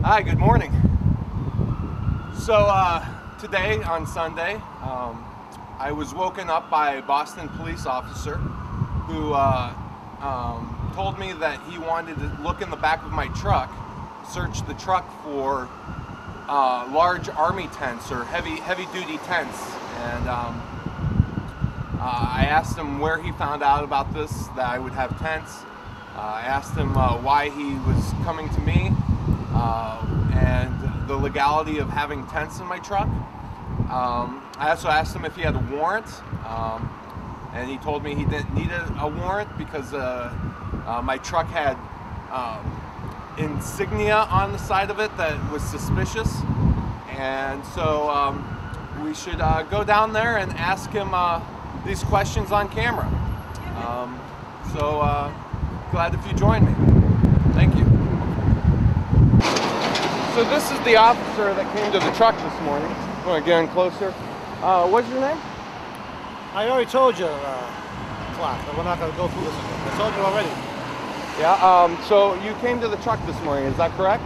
Hi, good morning. So today on Sunday, I was woken up by a Boston police officer who told me that he wanted to look in the back of my truck, search the truck for large army tents or heavy-duty tents. And I asked him where he found out about this, that I would have tents. I asked him why he was coming to me and the legality of having tents in my truck. I also asked him if he had a warrant, and he told me he didn't need a warrant because my truck had insignia on the side of it that was suspicious, and so we should go down there and ask him these questions on camera. So glad if you join me. Thank you. So this is the officer that came to the truck this morning. I'm going to get in closer. What's your name? I already told you, Clark, that we're not going to go through this again. I told you already. Yeah, so you came to the truck this morning, is that correct?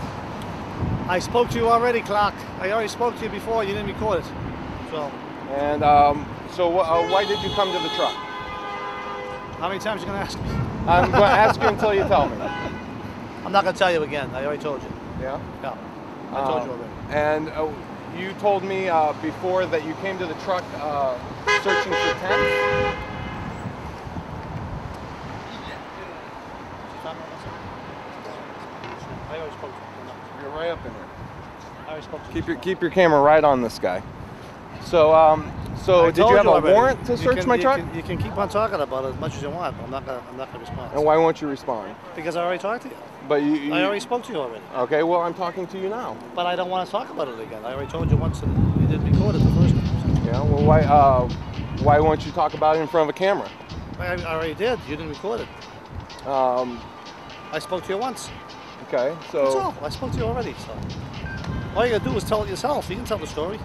I spoke to you already, Clark. I already spoke to you before, you didn't record it. So. And so why did you come to the truck? How many times are you going to ask me? I'm going to ask you until you tell me. I'm not going to tell you again. I already told you. Yeah? Yeah. I told you already. And you told me before that you came to the truck searching for tents? I already spoke to you. You're right up in here. I already spoke to you. Keep your camera right on this guy. So did you have a warrant to search my truck? You can keep on talking about it as much as you want, but I'm not gonna respond. And why won't you respond? Because I already talked to you. But I already spoke to you already. Okay, well I'm talking to you now. But I don't want to talk about it again. I already told you once that you didn't record it the first time. Yeah, well why won't you talk about it in front of a camera? I already did. You didn't record it. I spoke to you once. Okay, so... That's all. I spoke to you already, so... All you gotta do is tell it yourself. You can tell the story.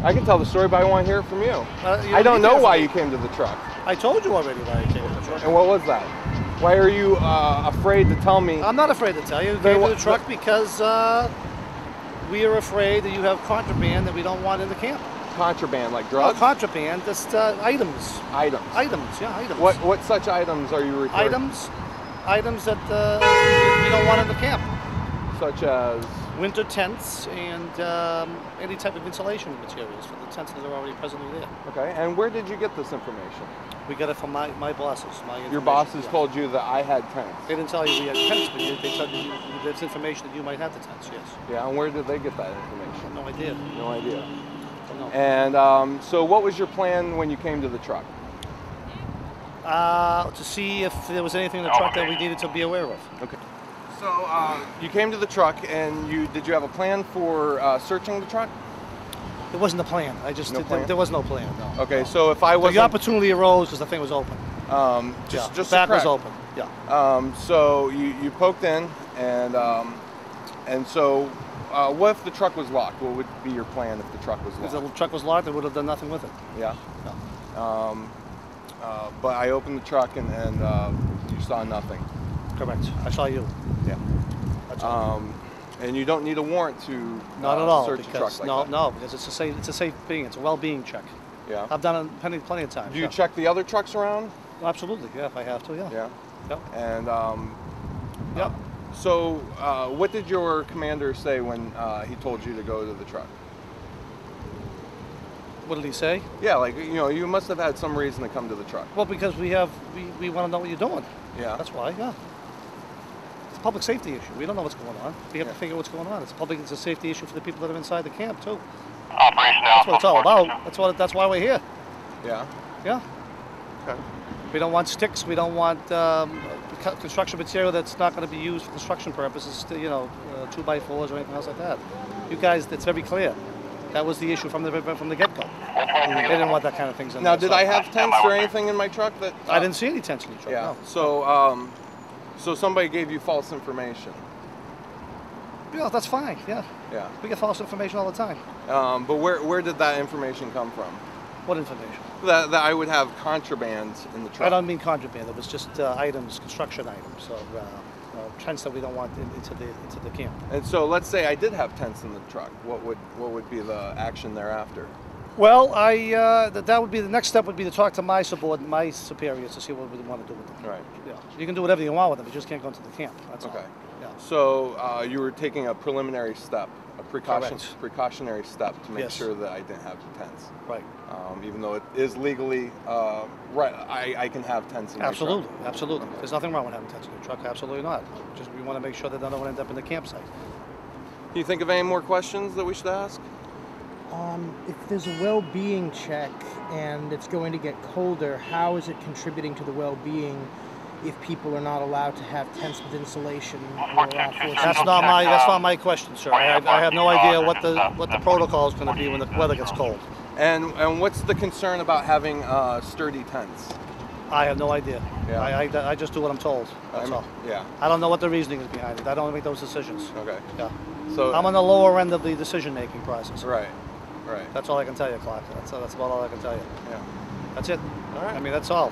I can tell the story, but I want to hear it from you. I don't know why you came to the truck. I told you already why you came to the truck. And what was that? Why are you afraid to tell me? I'm not afraid to tell you. You came to the truck because we are afraid that you have contraband that we don't want in the camp. Contraband, like drugs? No, contraband, just items. Items? Items, yeah, items. What such items are you referring to? Items that we don't want in the camp. Such as? Winter tents and any type of insulation materials for the tents that are already presently there. Okay, and where did you get this information? We got it from my bosses. Your bosses told you that I had tents? They didn't tell you we had tents, but they told you there's information that you might have the tents, yes. Yeah, and where did they get that information? No idea. No idea. No. And so what was your plan when you came to the truck? To see if there was anything in the truck that we needed to be aware of. Okay. So you came to the truck, and did you have a plan for searching the truck? It wasn't a plan. There was no plan. No. Okay, so if I wasn't... The opportunity arose because the thing was open. Just the back was open. Yeah. So you poked in, and so what if the truck was locked? What would be your plan if the truck was locked? If the truck was locked, I would have done nothing with it. Yeah. But I opened the truck, and you saw nothing. Correct. I saw you. Yeah. That's all. And you don't need a warrant to not at all, search a truck like that. No, because it's a safe being. It's a well-being check. Yeah. I've done it plenty of times. Do you check the other trucks around? Absolutely. Yeah, if I have to. Yeah. Yeah. Yep. And yep. So what did your commander say when he told you to go to the truck? What did he say? Yeah, like you must have had some reason to come to the truck. Well, because we want to know what you're doing. Yeah. That's why. Yeah. It's a public safety issue. We don't know what's going on. We have to figure what's going on. It's a safety issue for the people that are inside the camp too. That's what it's all about. That's why we're here. Yeah. Yeah. Okay. We don't want sticks. We don't want construction material that's not going to be used for construction purposes. 2x4s or anything else like that. You guys, it's very clear. That was the issue from the get-go. They didn't want that kind of things in there. Now, did I have tents or anything in my truck that? I didn't see any tents in your truck. Yeah. No. So somebody gave you false information. Yeah, that's fine. Yeah. Yeah. We get false information all the time. But where did that information come from? What information? That I would have contraband in the truck. I don't mean contraband. It was just items, construction items. So tents that we don't want into the camp. And so let's say I did have tents in the truck. What would be the action thereafter? Well, that would be the next step. Would be to talk to my superiors to see what we want to do with them. Right. Yeah, you can do whatever you want with them. You just can't go into the camp. That's Okay. all. Yeah. So you were taking a preliminary step, a Correct. precautionary step to make Yes. sure that I didn't have tents. Right. Even though it is legally right, I can have tents in my Absolutely. truck. Absolutely. There's nothing wrong with having tents in your truck. Absolutely not. Just we want to make sure that they don't end up in the campsite. Can you think of any more questions that we should ask? If there's a well-being check and it's going to get colder, how is it contributing to the well-being if people are not allowed to have tents with insulation? That's not my question, sir. I have no idea what the protocol is going to be when the weather gets cold. And what's the concern about having sturdy tents? I have no idea. Yeah. I just do what I'm told. That's all. Yeah. I don't know what the reasoning is behind it. I don't make those decisions. Okay. Yeah. So I'm on the lower end of the decision-making process. Right. Right. That's all I can tell you, Clark. That's about all I can tell you. Yeah. That's it. All right. I mean, that's all.